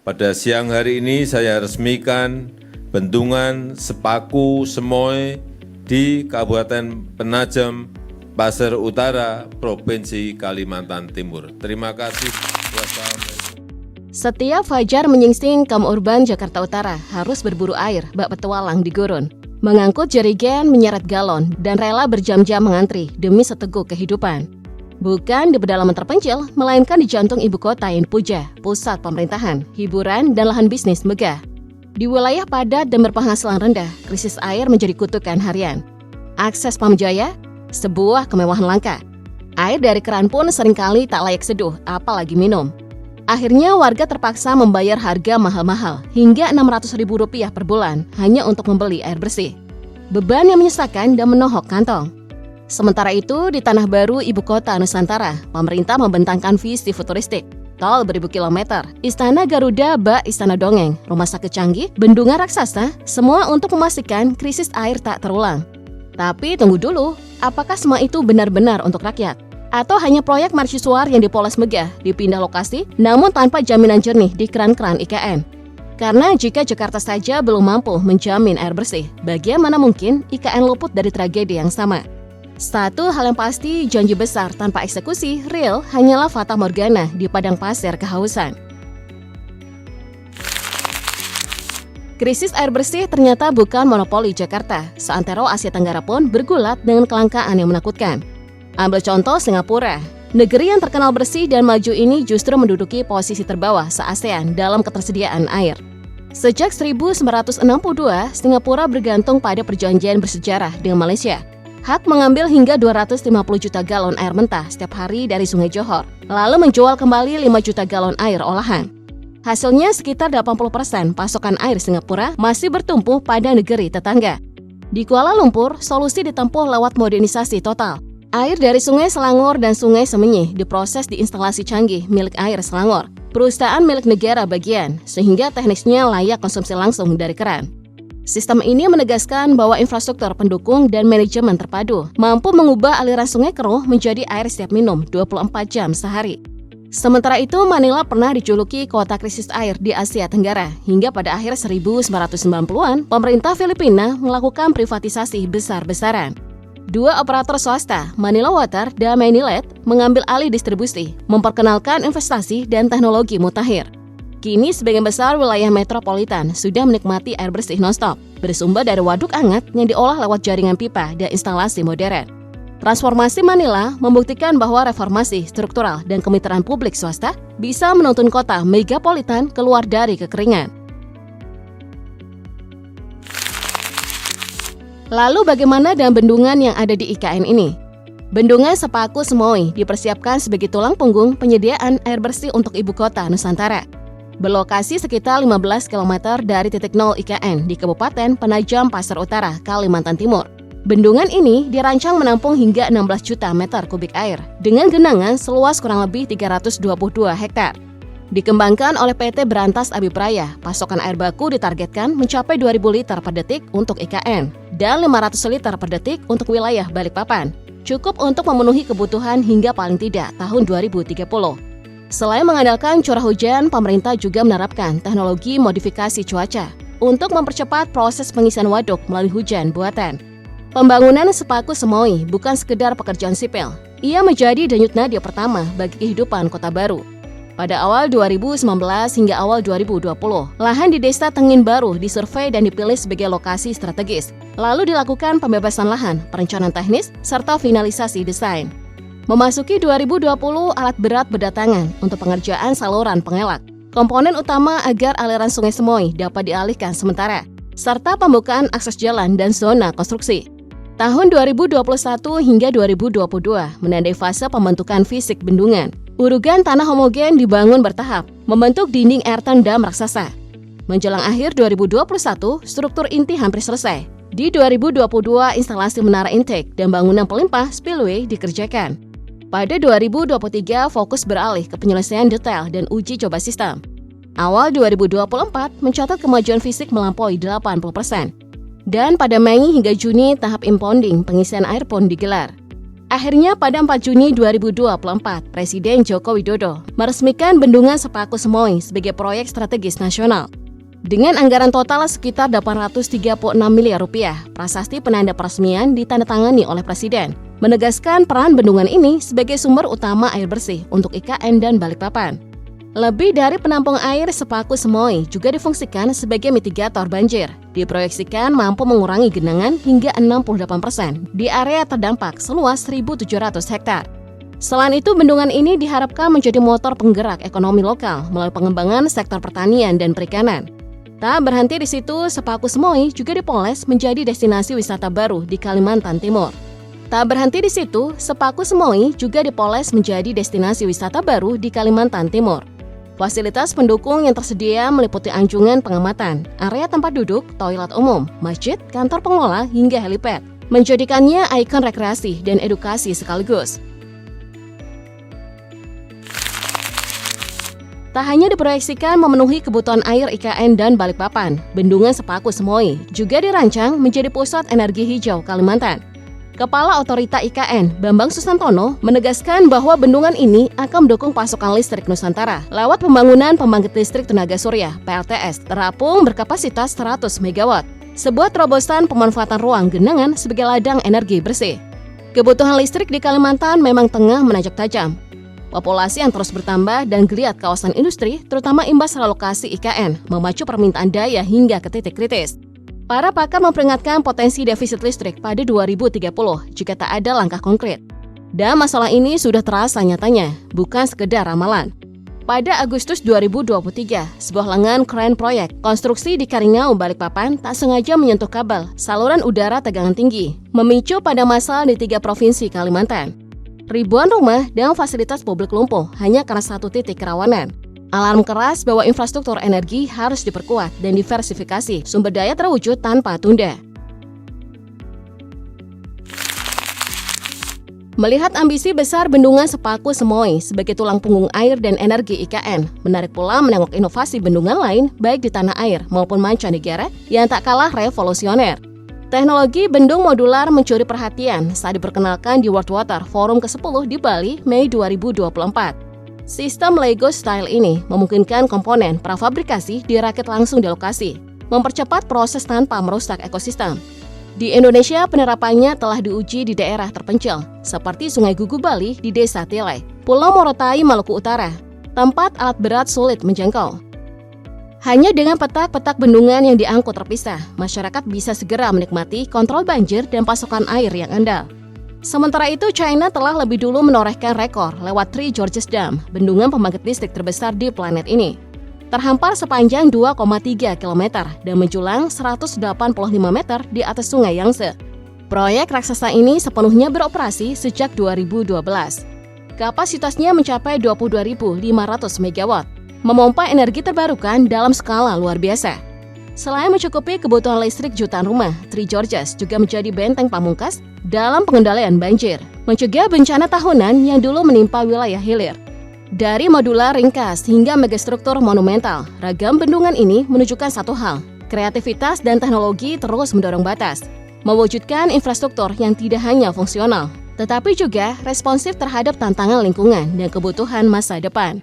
Pada siang hari ini saya resmikan Bendungan Sepaku Semoy di Kabupaten Penajam, Pasir Utara, Provinsi Kalimantan Timur. Terima kasih. Wassalamualaikum. Setiap fajar menyingsing kaum urban Jakarta Utara harus berburu air bak petualang di gurun, mengangkut jerigen, menyeret galon, dan rela berjam-jam mengantri demi seteguk kehidupan. Bukan di pedalaman terpencil, melainkan di jantung ibu kota yang dipuja, pusat pemerintahan, hiburan, dan lahan bisnis megah. Di wilayah padat dan berpenghasilan rendah, krisis air menjadi kutukan harian. Akses Pamjaya, sebuah kemewahan langka. Air dari keran pun seringkali tak layak seduh, apalagi minum. Akhirnya warga terpaksa membayar harga mahal-mahal hingga Rp600.000 per bulan hanya untuk membeli air bersih. Beban yang menyesakan dan menohok kantong. Sementara itu, di Tanah Baru, ibu kota Nusantara, pemerintah membentangkan visi futuristik. Tol beribu kilometer, Istana Garuda bak Istana Dongeng, rumah sakit canggih, bendungan raksasa, semua untuk memastikan krisis air tak terulang. Tapi tunggu dulu, apakah semua itu benar-benar untuk rakyat? Atau hanya proyek mercusuar yang dipoles megah, dipindah lokasi, namun tanpa jaminan jernih di keran-keran IKN? Karena jika Jakarta saja belum mampu menjamin air bersih, bagaimana mungkin IKN luput dari tragedi yang sama? Satu hal yang pasti, janji besar tanpa eksekusi real hanyalah fata morgana di padang pasir kehausan. Krisis air bersih ternyata bukan monopoli Jakarta. Seantero Asia Tenggara pun bergulat dengan kelangkaan yang menakutkan. Ambil contoh Singapura. Negeri yang terkenal bersih dan maju ini justru menduduki posisi terbawah se-ASEAN dalam ketersediaan air. Sejak 1962, Singapura bergantung pada perjanjian bersejarah dengan Malaysia. Hak mengambil hingga 250 juta galon air mentah setiap hari dari Sungai Johor, lalu menjual kembali 5 juta galon air olahan. Hasilnya sekitar 80% pasokan air Singapura masih bertumpu pada negeri tetangga. Di Kuala Lumpur, solusi ditempuh lewat modernisasi total. Air dari Sungai Selangor dan Sungai Semenyih diproses di instalasi canggih milik Air Selangor, perusahaan milik negara bagian, sehingga teknisnya layak konsumsi langsung dari keran. Sistem ini menegaskan bahwa infrastruktur pendukung dan manajemen terpadu mampu mengubah aliran sungai keruh menjadi air siap minum 24 jam sehari. Sementara itu, Manila pernah dijuluki kota krisis air di Asia Tenggara, hingga pada akhir 1990-an, pemerintah Filipina melakukan privatisasi besar-besaran. Dua operator swasta, Manila Water dan Manilet, mengambil alih distribusi, memperkenalkan investasi dan teknologi mutakhir. Kini sebagian besar wilayah metropolitan sudah menikmati air bersih nonstop, bersumber dari waduk hangat yang diolah lewat jaringan pipa dan instalasi modern. Transformasi Manila membuktikan bahwa reformasi struktural dan kemitraan publik swasta bisa menuntun kota megapolitan keluar dari kekeringan. Lalu bagaimana dengan bendungan yang ada di IKN ini? Bendungan Sepaku Semoy dipersiapkan sebagai tulang punggung penyediaan air bersih untuk ibu kota Nusantara. Berlokasi sekitar 15 km dari titik nol IKN di Kabupaten Penajam, Pasir Utara, Kalimantan Timur. Bendungan ini dirancang menampung hingga 16 juta meter kubik air dengan genangan seluas kurang lebih 322 hektar. Dikembangkan oleh PT Berantas Abipraya, pasokan air baku ditargetkan mencapai 2.000 liter per detik untuk IKN dan 500 liter per detik untuk wilayah Balikpapan. Cukup untuk memenuhi kebutuhan hingga paling tidak tahun 2030. Selain mengandalkan curah hujan, pemerintah juga menerapkan teknologi modifikasi cuaca untuk mempercepat proses pengisian waduk melalui hujan buatan. Pembangunan Sepaku Semoy bukan sekedar pekerjaan sipil. Ia menjadi denyut nadi pertama bagi kehidupan Kota Baru. Pada awal 2019 hingga awal 2020, lahan di Desa Tengin Baru disurvei dan dipilih sebagai lokasi strategis. Lalu dilakukan pembebasan lahan, perencanaan teknis, serta finalisasi desain. Memasuki 2020, alat berat berdatangan untuk pengerjaan saluran pengelak, komponen utama agar aliran Sungai Semoy dapat dialihkan sementara, serta pembukaan akses jalan dan zona konstruksi. Tahun 2021 hingga 2022 menandai fase pembentukan fisik bendungan. Urugan tanah homogen dibangun bertahap, membentuk dinding air tandam raksasa. Menjelang akhir 2021, struktur inti hampir selesai. Di 2022, instalasi menara intake dan bangunan pelimpah spillway dikerjakan. Pada 2023, fokus beralih ke penyelesaian detail dan uji coba sistem. Awal 2024 mencatat kemajuan fisik melampaui 80%. Dan pada Mei hingga Juni, tahap impounding pengisian air pun digelar. Akhirnya pada 4 Juni 2024, Presiden Joko Widodo meresmikan Bendungan Sepaku Semoy sebagai proyek strategis nasional. Dengan anggaran total sekitar 836 miliar rupiah, prasasti penanda peresmian ditandatangani oleh Presiden, menegaskan peran bendungan ini sebagai sumber utama air bersih untuk IKN dan Balikpapan. Lebih dari penampung air, Sepaku Semoy juga difungsikan sebagai mitigator banjir. Diproyeksikan mampu mengurangi genangan hingga 68% di area terdampak seluas 1.700 hektar. Selain itu, bendungan ini diharapkan menjadi motor penggerak ekonomi lokal melalui pengembangan sektor pertanian dan perikanan. Tak berhenti di situ, Sepaku Semoy juga dipoles menjadi destinasi wisata baru di Kalimantan Timur. Tak berhenti di situ, Sepaku Semoy juga dipoles menjadi destinasi wisata baru di Kalimantan Timur. Fasilitas pendukung yang tersedia meliputi anjungan pengamatan, area tempat duduk, toilet umum, masjid, kantor pengelola, hingga helipad, menjadikannya ikon rekreasi dan edukasi sekaligus. Tak hanya diproyeksikan memenuhi kebutuhan air IKN dan Balikpapan, Bendungan Sepaku Semoy juga dirancang menjadi pusat energi hijau Kalimantan. Kepala Otorita IKN, Bambang Susantono, menegaskan bahwa bendungan ini akan mendukung pasokan listrik Nusantara lewat pembangunan pembangkit listrik tenaga surya (PLTS) terapung berkapasitas 100 MW, sebuah terobosan pemanfaatan ruang genangan sebagai ladang energi bersih. Kebutuhan listrik di Kalimantan memang tengah menanjak tajam. Populasi yang terus bertambah dan geliat kawasan industri, terutama imbas relokasi IKN, memacu permintaan daya hingga ke titik kritis. Para pakar memperingatkan potensi defisit listrik pada 2030 jika tak ada langkah konkret. Dan masalah ini sudah terasa nyatanya, bukan sekedar ramalan. Pada Agustus 2023, sebuah lengan kren proyek konstruksi di Karingau, Balikpapan tak sengaja menyentuh kabel saluran udara tegangan tinggi, memicu padam massal di 3 provinsi Kalimantan. Ribuan rumah dan fasilitas publik lumpuh hanya karena satu titik kerawanan. Alarm keras bahwa infrastruktur energi harus diperkuat dan diversifikasi sumber daya terwujud tanpa tunda. Melihat ambisi besar Bendungan Sepaku Semoy sebagai tulang punggung air dan energi IKN, menarik pula menengok inovasi bendungan lain baik di tanah air maupun mancanegara yang tak kalah revolusioner. Teknologi bendung modular mencuri perhatian saat diperkenalkan di World Water Forum ke-10 di Bali, Mei 2024. Sistem Lego style ini memungkinkan komponen prafabrikasi dirakit langsung di lokasi, mempercepat proses tanpa merusak ekosistem. Di Indonesia, penerapannya telah diuji di daerah terpencil, seperti Sungai Gugu Bali di Desa Tilai, Pulau Morotai, Maluku Utara, tempat alat berat sulit menjangkau. Hanya dengan petak-petak bendungan yang diangkut terpisah, masyarakat bisa segera menikmati kontrol banjir dan pasokan air yang andal. Sementara itu, China telah lebih dulu menorehkan rekor lewat Three Gorges Dam, bendungan pembangkit listrik terbesar di planet ini. Terhampar sepanjang 2,3 km dan menjulang 185 meter di atas Sungai Yangtze. Proyek raksasa ini sepenuhnya beroperasi sejak 2012. Kapasitasnya mencapai 22.500 MW. Memompa energi terbarukan dalam skala luar biasa. Selain mencukupi kebutuhan listrik jutaan rumah, Three Gorges juga menjadi benteng pamungkas dalam pengendalian banjir, mencegah bencana tahunan yang dulu menimpa wilayah hilir. Dari modular ringkas hingga megastruktur monumental, ragam bendungan ini menunjukkan satu hal, kreativitas dan teknologi terus mendorong batas, mewujudkan infrastruktur yang tidak hanya fungsional, tetapi juga responsif terhadap tantangan lingkungan dan kebutuhan masa depan.